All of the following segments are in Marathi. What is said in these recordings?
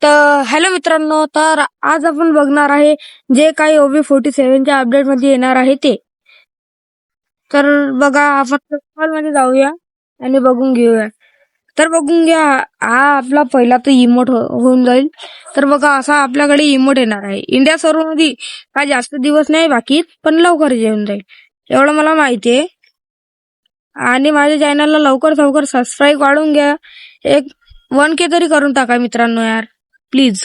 तर हॅलो मित्रांनो, तर आज आपण बघणार आहे जे काही OB47च्या अपडेट मध्ये येणार आहे ते. तर बघा, आपण कॉल मध्ये जाऊया आणि बघून घेऊया. तर बघून घ्या, हा आपला पहिला तर इमोट होऊन जाईल. तर बघा, असा आपल्याकडे इमोट येणार आहे. इंडिया सर्व्हर मध्ये काय जास्त दिवस नाही बाकी, पण लवकर येऊन जाईल एवढं मला माहिती आहे. आणि माझ्या चॅनलला लवकर सबस्क्राईब वाढून घ्या. एक 1K तरी करून टाका मित्रांनो यार, प्लीज.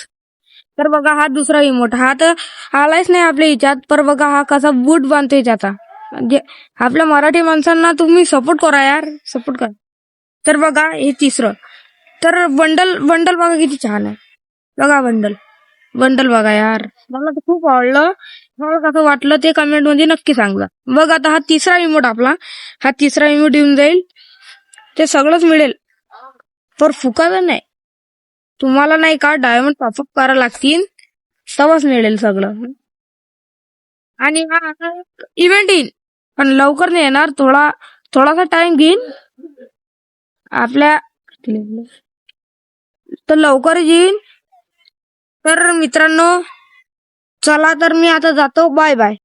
तर बघा, हा दुसरा इमोट, हा तर आलाच नाही आपल्या हिच्यात. पर बघा, हा कसा बूट बांधतोय त्याचा. म्हणजे आपल्या मराठी माणसांना तुम्ही सपोर्ट करा यार, सपोर्ट करा. तर बघा, हे तिसरं. तर बंडल बंडल बघा किती छान आहे. बघा बंडल बंडल बघा यार, मला तर खूप आवडलं. मला कसं वाटलं ते कमेंट मध्ये नक्की सांगा. बघ आता, हा तिसरा इमोट आपला, हा तिसरा इमोट येऊन जाईल. ते सगळंच मिळेल, पर फुकाचं नाही. तुम्हाला नाही का डायमंड टॉपअप करावं लागतील, तेव्हाच मिळेल सगळं. आणि हा आता इव्हेंट येईल, पण लवकर नाही येणार. थोडासा टाइम घेईन आपल्या, तर लवकर येईल. तर मित्रांनो, चला तर मी आता जातो. Bye bye.